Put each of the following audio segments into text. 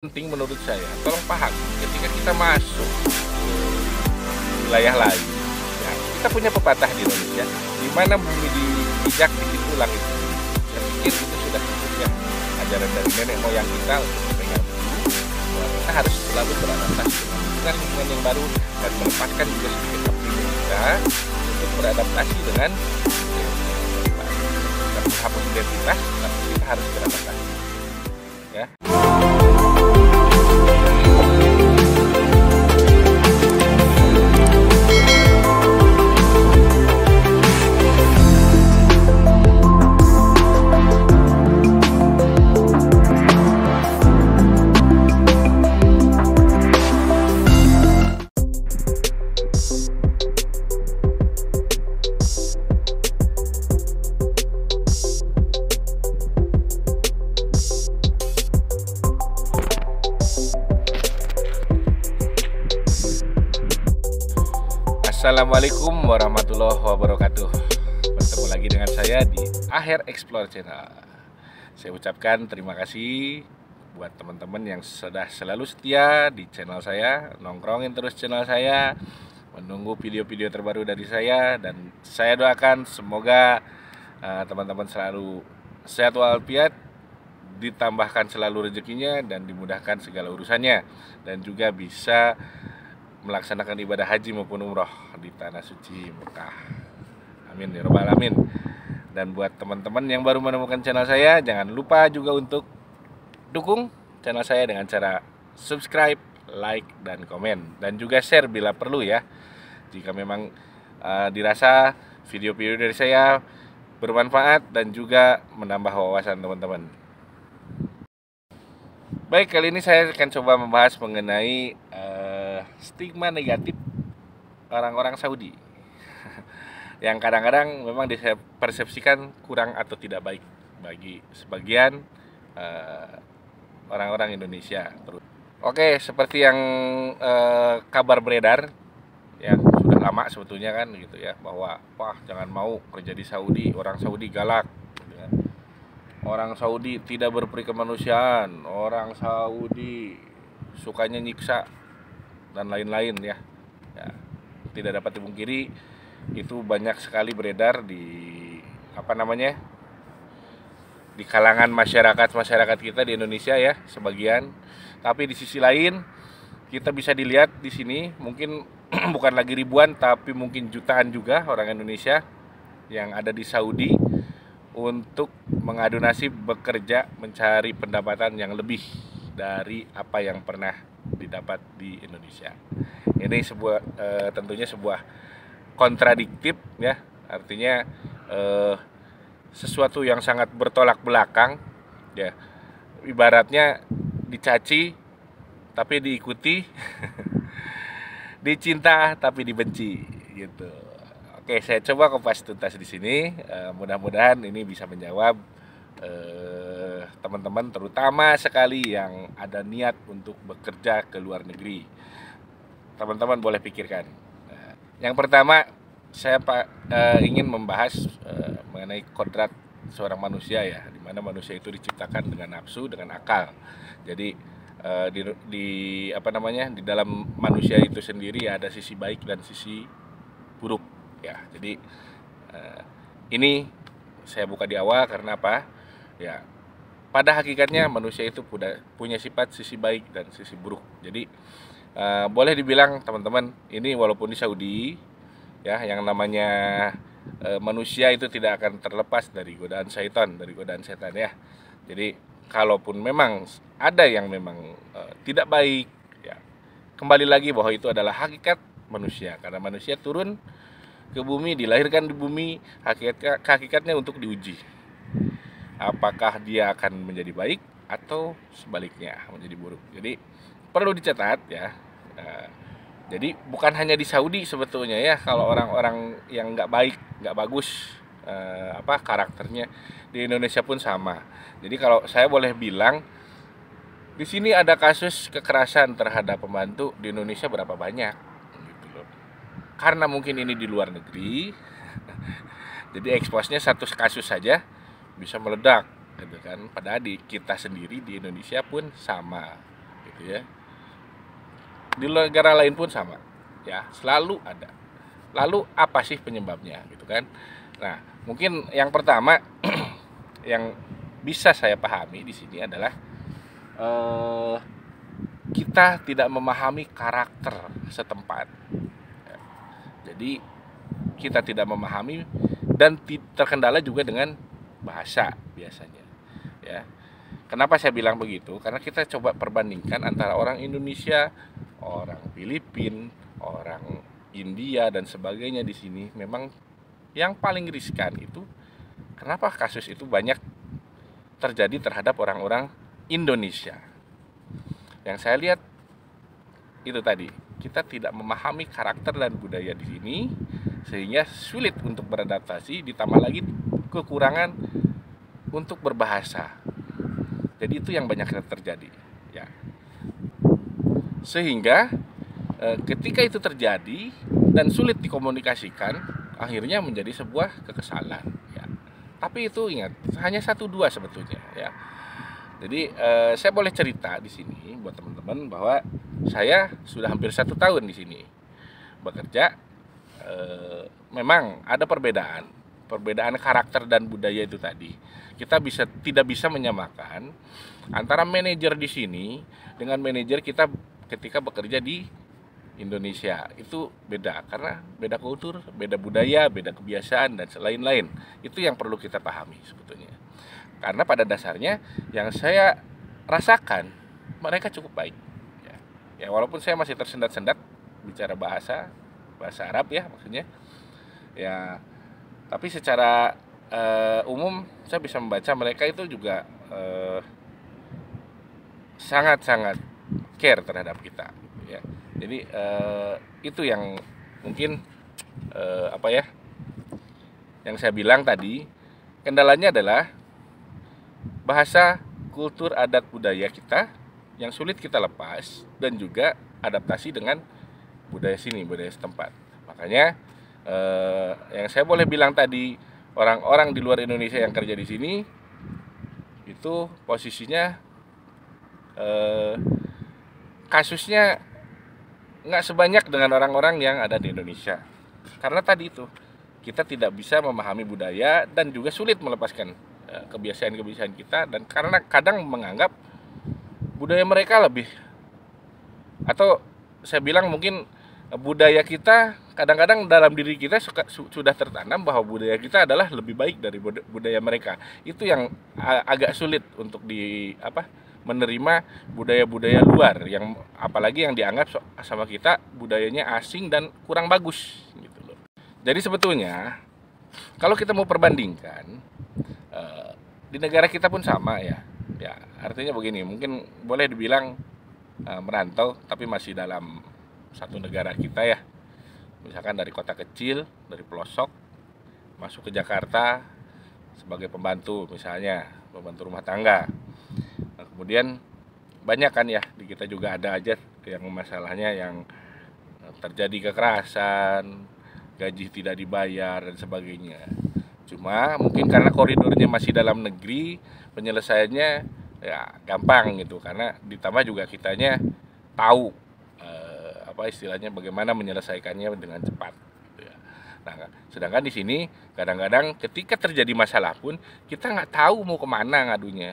Penting menurut saya, tolong paham ketika kita masuk ke wilayah lain, ya, kita punya pepatah di Indonesia, di mana bumi dipijak di situ langit tinggi. Saya pikir itu sudah cukup ya, ajaran dari nenek moyang kita untuk memegang teguh bahwa kita harus selalu beradaptasi dengan lingkungan yang baru dan melepaskan juga sedikit optimis kita untuk beradaptasi dengan yang baru. Kita menghapus identitas, tapi kita harus beradaptasi. Ya. Assalamualaikum warahmatullahi wabarakatuh. Bertemu lagi dengan saya di Akhir Explore Channel. Saya ucapkan terima kasih buat teman-teman yang sudah selalu setia di channel saya, nongkrongin terus channel saya, menunggu video-video terbaru dari saya. Dan saya doakan semoga teman-teman selalu sehat walafiat, ditambahkan selalu rezekinya dan dimudahkan segala urusannya, dan juga bisa melaksanakan ibadah haji maupun umroh di tanah suci Mekah. Amin ya rabbal alamin. Dan buat teman-teman yang baru menemukan channel saya, jangan lupa juga untuk dukung channel saya dengan cara subscribe, like, dan komen, dan juga share bila perlu ya, jika memang dirasa video-video dari saya bermanfaat dan juga menambah wawasan teman-teman. Baik, kali ini saya akan coba membahas mengenai stigma negatif orang-orang Saudi yang kadang-kadang memang dipersepsikan kurang atau tidak baik bagi sebagian orang-orang Indonesia. Oke, seperti yang kabar beredar ya, sudah lama sebetulnya kan gitu ya, bahwa wah jangan mau kerja di Saudi, orang Saudi galak gitu ya. Orang Saudi tidak berperi kemanusiaan, orang Saudi sukanya nyiksa dan lain-lain ya. Tidak dapat dipungkiri itu banyak sekali beredar di di kalangan masyarakat kita di Indonesia ya, sebagian. Tapi di sisi lain kita bisa dilihat di sini mungkin bukan lagi ribuan tapi mungkin jutaan juga orang Indonesia yang ada di Saudi untuk mengadu nasib bekerja mencari pendapatan yang lebih dari apa yang pernah didapat di Indonesia. Ini tentunya sebuah kontradiktif ya, artinya sesuatu yang sangat bertolak belakang ya. Ibaratnya dicaci tapi diikuti, dicinta tapi dibenci gitu. Oke, saya coba kupas tuntas di sini. Mudah-mudahan ini bisa menjawab teman-teman, terutama sekali yang ada niat untuk bekerja ke luar negeri. Teman-teman boleh pikirkan. Yang pertama, saya ingin membahas mengenai kodrat seorang manusia ya, di mana manusia itu diciptakan dengan nafsu, dengan akal. Jadi di dalam manusia itu sendiri ada sisi baik dan sisi buruk ya. Jadi ini saya buka di awal karena apa? Ya, pada hakikatnya manusia itu punya sifat sisi baik dan sisi buruk. Jadi boleh dibilang teman-teman, ini walaupun di Saudi ya, yang namanya manusia itu tidak akan terlepas dari godaan syaitan, dari godaan setan ya. Jadi kalaupun memang ada yang memang tidak baik ya, kembali lagi bahwa itu adalah hakikat manusia, karena manusia turun ke bumi, dilahirkan di bumi, hakikatnya untuk diuji. Apakah dia akan menjadi baik atau sebaliknya menjadi buruk. Jadi perlu dicatat ya. Jadi bukan hanya di Saudi sebetulnya ya, kalau orang-orang yang nggak baik, nggak bagus karakternya, di Indonesia pun sama. Jadi kalau saya boleh bilang, di sini ada kasus kekerasan terhadap pembantu di Indonesia berapa banyak gitu loh. Karena mungkin ini di luar negeri, jadi eksposnya satu kasus saja bisa meledak gitu kan. Padahal di kita sendiri di Indonesia pun sama gitu ya. Di negara lain pun sama, ya, selalu ada. Lalu apa sih penyebabnya, gitu kan? Nah, mungkin yang pertama yang bisa saya pahami di sini adalah kita tidak memahami karakter setempat. Jadi kita tidak memahami dan terkendala juga dengan bahasa biasanya. Ya, kenapa saya bilang begitu? Karena kita coba perbandingkan antara orang Indonesia, orang Filipina, orang India dan sebagainya di sini. Memang yang paling riskan itu, kenapa kasus itu banyak terjadi terhadap orang-orang Indonesia. Yang saya lihat itu tadi, kita tidak memahami karakter dan budaya di sini sehingga sulit untuk beradaptasi, ditambah lagi kekurangan untuk berbahasa. Jadi itu yang banyak terjadi, ya. Sehingga ketika itu terjadi dan sulit dikomunikasikan, akhirnya menjadi sebuah kekesalan, ya. Tapi itu ingat, hanya 1-2 sebetulnya, ya. Jadi saya boleh cerita di sini buat teman-teman bahwa saya sudah hampir 1 tahun di sini bekerja. Memang ada perbedaan karakter dan budaya itu tadi. Kita tidak bisa menyamakan antara manajer di sini dengan manajer kita ketika bekerja di Indonesia. Itu beda karena beda kultur, beda budaya, beda kebiasaan dan lain-lain. Itu yang perlu kita pahami sebetulnya. Karena pada dasarnya yang saya rasakan mereka cukup baik. Ya, walaupun saya masih tersendat-sendat bicara bahasa Arab ya maksudnya. Ya, tapi secara umum saya bisa membaca mereka itu juga sangat-sangat care terhadap kita, ya. Jadi itu yang mungkin yang saya bilang tadi, kendalanya adalah bahasa, kultur, adat, budaya kita yang sulit kita lepas dan juga adaptasi dengan budaya sini, budaya setempat. Makanya yang saya boleh bilang tadi, orang-orang di luar Indonesia yang kerja di sini itu posisinya kasusnya nggak sebanyak dengan orang-orang yang ada di Indonesia. Karena tadi itu kita tidak bisa memahami budaya dan juga sulit melepaskan kebiasaan-kebiasaan kita, dan karena kadang menganggap budaya mereka lebih, atau saya bilang mungkin budaya kita kadang-kadang dalam diri kita sudah tertanam bahwa budaya kita adalah lebih baik dari budaya mereka. Itu yang agak sulit untuk menerima budaya-budaya luar, yang apalagi yang dianggap sama kita budayanya asing dan kurang bagus gitu loh. Jadi sebetulnya kalau kita mau perbandingkan di negara kita pun sama ya. Ya, artinya begini, mungkin boleh dibilang merantau tapi masih dalam satu negara kita ya. Misalkan dari kota kecil, dari pelosok masuk ke Jakarta sebagai pembantu, misalnya pembantu rumah tangga. Nah, kemudian banyak kan ya, di kita juga ada aja yang masalahnya yang terjadi kekerasan, gaji tidak dibayar dan sebagainya. Cuma mungkin karena koridornya masih dalam negeri, penyelesaiannya ya gampang gitu, karena ditambah juga kitanya tahu istilahnya bagaimana menyelesaikannya dengan cepat gitu ya. Nah, sedangkan di sini kadang-kadang ketika terjadi masalah pun kita nggak tahu mau kemana ngadunya,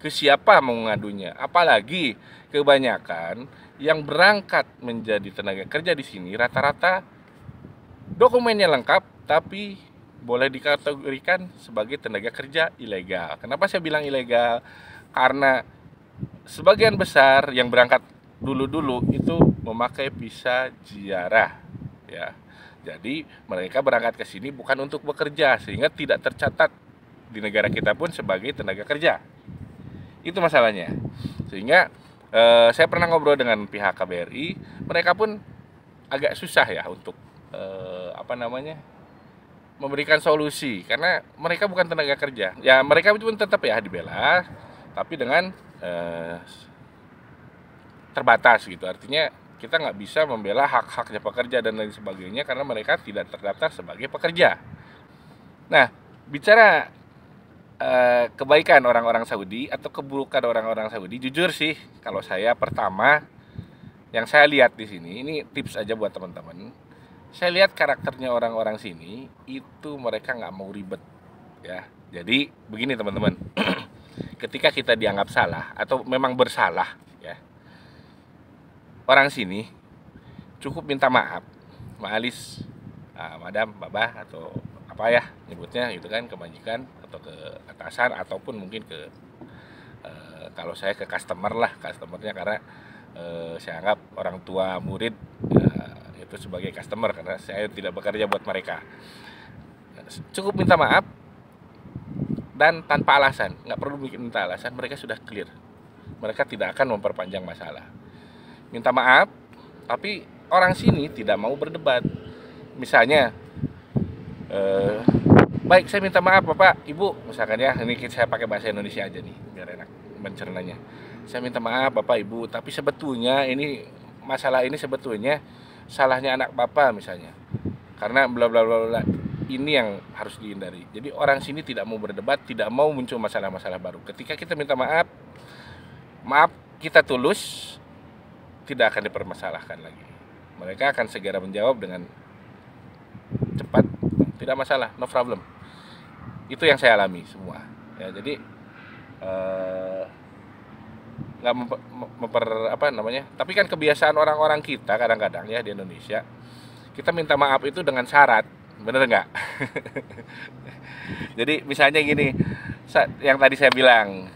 ke siapa mau ngadunya. Apalagi kebanyakan yang berangkat menjadi tenaga kerja di sini rata-rata dokumennya lengkap tapi boleh dikategorikan sebagai tenaga kerja ilegal. Kenapa saya bilang ilegal? Karena sebagian besar yang berangkat dulu itu memakai visa ziarah, ya. Jadi mereka berangkat ke sini bukan untuk bekerja, sehingga tidak tercatat di negara kita pun sebagai tenaga kerja. Itu masalahnya. Sehingga saya pernah ngobrol dengan pihak KBRI, mereka pun agak susah ya untuk memberikan solusi, karena mereka bukan tenaga kerja. Ya mereka pun tetap ya dibela, tapi dengan terbatas gitu. Artinya kita nggak bisa membela hak-haknya pekerja dan lain sebagainya karena mereka tidak terdaftar sebagai pekerja. Nah, bicara kebaikan orang-orang Saudi atau keburukan orang-orang Saudi, jujur sih kalau saya pertama yang saya lihat di sini, ini tips aja buat teman-teman. Saya lihat karakternya orang-orang sini itu mereka nggak mau ribet ya. Jadi begini teman-teman, ketika kita dianggap salah atau memang bersalah ya, orang sini cukup minta maaf, maalis, madam, babah atau apa ya nyebutnya gitu kan, ke majikan atau ke atasan ataupun mungkin ke kalau saya ke customernya, karena saya anggap orang tua murid itu sebagai customer karena saya tidak bekerja buat mereka. Cukup minta maaf dan tanpa alasan, nggak perlu minta alasan, mereka sudah clear. Mereka tidak akan memperpanjang masalah. Minta maaf, tapi orang sini tidak mau berdebat. Misalnya, baik saya minta maaf Bapak, Ibu, misalkan ya, ini saya pakai bahasa Indonesia aja nih, biar enak mencernanya. Saya minta maaf Bapak Ibu, tapi sebetulnya ini masalah ini sebetulnya salahnya anak Bapak misalnya. Karena bla bla bla bla. Ini yang harus dihindari. Jadi orang sini tidak mau berdebat, tidak mau muncul masalah-masalah baru. Ketika kita minta maaf, maaf kita tulus, tidak akan dipermasalahkan lagi. Mereka akan segera menjawab dengan cepat, tidak masalah, no problem. Itu yang saya alami semua. Ya, jadi nggak apa namanya. Tapi kan kebiasaan orang-orang kita kadang-kadang ya di Indonesia, kita minta maaf itu dengan syarat, bener nggak? Jadi misalnya gini, yang tadi saya bilang,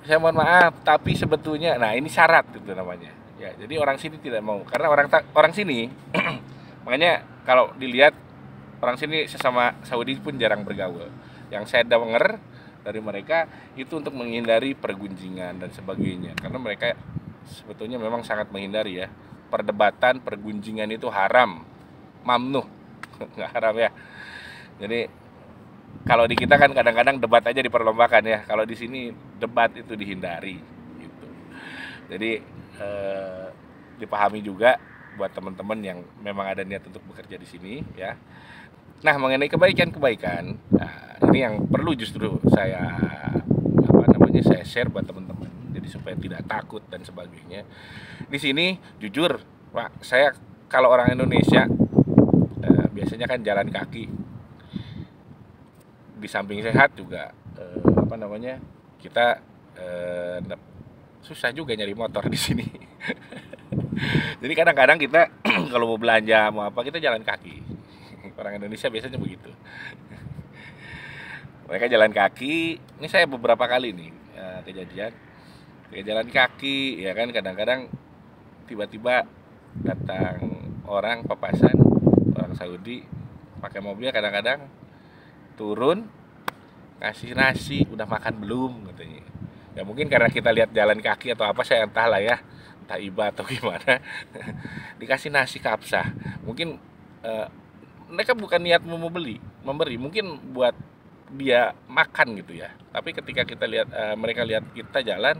saya mohon maaf, tapi sebetulnya, nah ini syarat itu namanya. Ya, jadi orang sini tidak mau, karena orang sini, makanya kalau dilihat orang sini sesama Saudi pun jarang bergaul. Yang saya dengar dari mereka itu untuk menghindari pergunjingan dan sebagainya, karena mereka sebetulnya memang sangat menghindari ya perdebatan, pergunjingan itu haram, mamnuh, nggak haram ya. Jadi kalau di kita kan kadang-kadang debat aja diperlombakan ya, kalau di sini debat itu dihindari gitu. Jadi dipahami juga buat teman-teman yang memang ada niat untuk bekerja di sini ya. Nah, mengenai kebaikan-kebaikan, nah, ini yang perlu justru saya saya share buat teman-teman. Jadi supaya tidak takut dan sebagainya. Di sini jujur, Pak, saya kalau orang Indonesia biasanya kan jalan kaki. Di samping sehat juga kita susah juga nyari motor di sini. Jadi kadang-kadang kita kalau mau belanja mau apa kita jalan kaki. Orang Indonesia biasanya begitu. Mereka jalan kaki. Ini saya beberapa kali nih kejadian jalan kaki ya kan, kadang-kadang tiba-tiba datang orang papasan, orang Saudi pakai mobil, kadang-kadang turun ngasih nasi, udah makan belum katanya. Ya mungkin karena kita lihat jalan kaki atau apa, saya entahlah ya, entah iba atau gimana. Dikasih nasi kapsah. Mungkin mereka bukan niat memberi, mungkin buat dia makan gitu ya. Tapi ketika kita lihat mereka lihat kita jalan,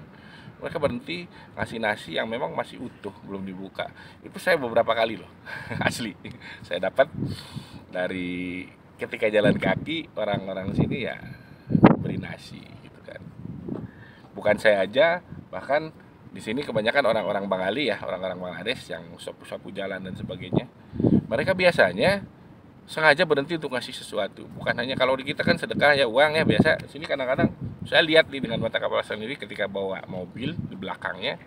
mereka berhenti ngasih nasi yang memang masih utuh, belum dibuka. Itu saya beberapa kali loh. Asli. Saya dapat dari ketika jalan kaki, orang-orang sini ya beri nasi gitu kan. Bukan saya aja, bahkan di sini kebanyakan orang-orang Bengali ya, orang-orang Bangladesh yang sapu-sapu jalan dan sebagainya. Mereka biasanya sengaja berhenti untuk ngasih sesuatu. Bukan hanya kalau di kita kan sedekah ya uang ya biasa. Sini kadang-kadang saya lihat nih dengan mata kepala sendiri ketika bawa mobil di belakangnya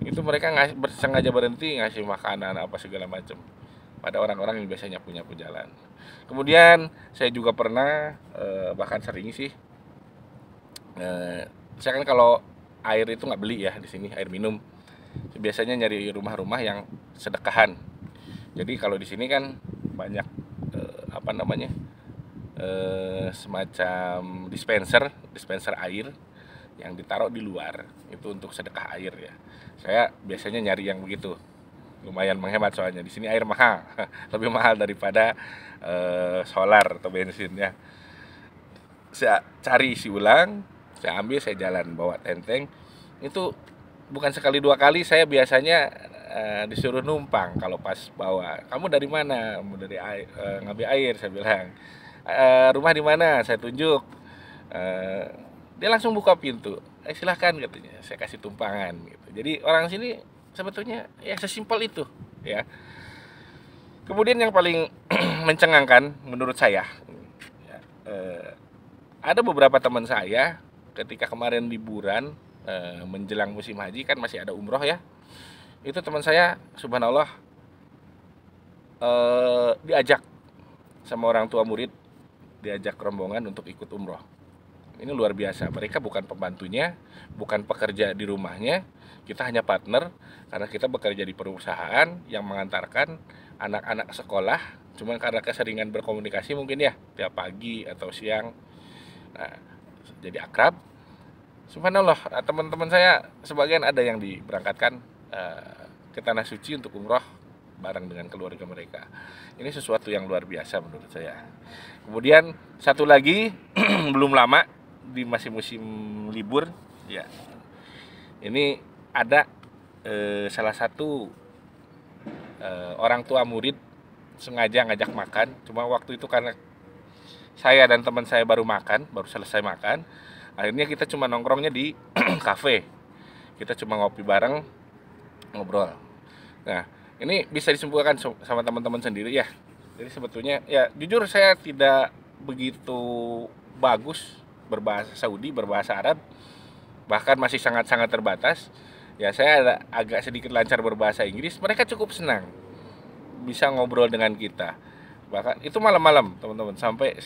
itu mereka sengaja berhenti ngasih makanan apa segala macam pada orang-orang yang biasanya punya jalan. Kemudian saya juga pernah bahkan sering sih saya kan kalau air itu nggak beli ya di sini, air minum biasanya nyari rumah-rumah yang sedekahan. Jadi kalau di sini kan banyak semacam dispenser air yang ditaruh di luar itu untuk sedekah air ya. Saya biasanya nyari yang begitu, lumayan menghemat soalnya di sini air mahal, lebih mahal daripada solar atau bensin ya. Saya cari isi ulang, saya ambil, saya jalan bawa tenteng. Itu bukan sekali dua kali, saya biasanya disuruh numpang kalau pas bawa. Kamu dari mana? Mau dari ngambil air, saya bilang. Rumah di mana? Saya tunjuk. Dia langsung buka pintu, silahkan katanya, saya kasih tumpangan gitu. Jadi orang sini sebetulnya ya sesimpel itu ya. Kemudian yang paling mencengangkan menurut saya ya, ada beberapa teman saya ketika kemarin liburan menjelang musim haji kan masih ada umroh ya. Itu teman saya subhanallah diajak sama orang tua murid, diajak rombongan untuk ikut umroh. Ini luar biasa, mereka bukan pembantunya, bukan pekerja di rumahnya, kita hanya partner karena kita bekerja di perusahaan yang mengantarkan anak-anak sekolah. Cuma karena keseringan berkomunikasi mungkin ya tiap pagi atau siang, nah, jadi akrab. Subhanallah, teman-teman saya sebagian ada yang diberangkatkan ke tanah suci untuk umroh bareng dengan keluarga mereka. Ini sesuatu yang luar biasa menurut saya. Kemudian satu lagi belum lama di masih musim libur ya, ini ada salah satu orang tua murid sengaja ngajak makan. Cuma waktu itu karena saya dan teman saya baru selesai makan, akhirnya kita cuma nongkrongnya di kafe. Kita cuma ngopi bareng, ngobrol. Nah, ini bisa disimpulkan sama teman-teman sendiri ya. Jadi sebetulnya ya jujur saya tidak begitu bagus berbahasa Saudi, berbahasa Arab, bahkan masih sangat-sangat terbatas. Ya saya agak sedikit lancar berbahasa Inggris, mereka cukup senang bisa ngobrol dengan kita. Bahkan itu malam-malam teman-teman, sampai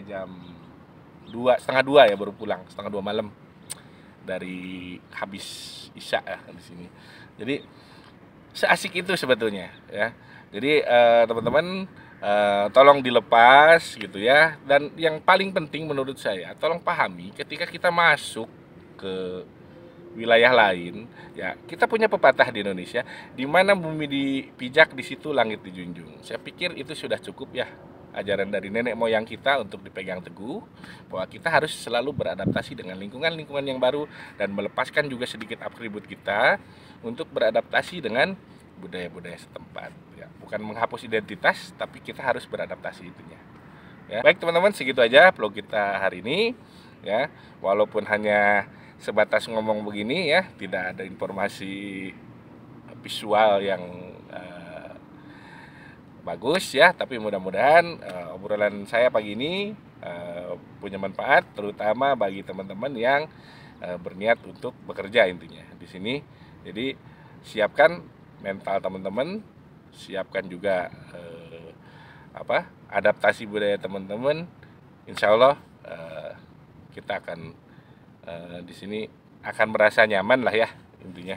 jam 2, setengah 2 ya baru pulang, setengah 2 malam dari habis isya ya di sini. Jadi seasik itu sebetulnya ya. Jadi teman-teman tolong dilepas gitu ya. Dan yang paling penting menurut saya, tolong pahami ketika kita masuk ke wilayah lain ya, kita punya pepatah di Indonesia, di mana bumi dipijak di situ langit dijunjung. Saya pikir itu sudah cukup ya, ajaran dari nenek moyang kita untuk dipegang teguh, bahwa kita harus selalu beradaptasi dengan lingkungan yang baru dan melepaskan juga sedikit atribut kita untuk beradaptasi dengan budaya-budaya setempat ya. Bukan menghapus identitas, tapi kita harus beradaptasi itunya ya. Baik teman-teman, segitu aja vlog kita hari ini ya. Walaupun hanya sebatas ngomong begini ya, tidak ada informasi visual yang bagus ya, tapi mudah-mudahan obrolan saya pagi ini punya manfaat, terutama bagi teman-teman yang berniat untuk bekerja intinya di sini. Jadi siapkan mental teman-teman, siapkan juga adaptasi budaya teman-teman. Insya Allah kita akan di sini akan merasa nyaman lah ya intinya.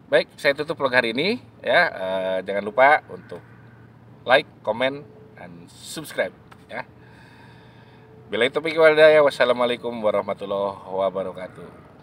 Baik, saya tutup vlog hari ini ya. Jangan lupa untuk like, comment, dan subscribe ya. Billahi taufiq wal hidayah. Wassalamualaikum warahmatullahi wabarakatuh.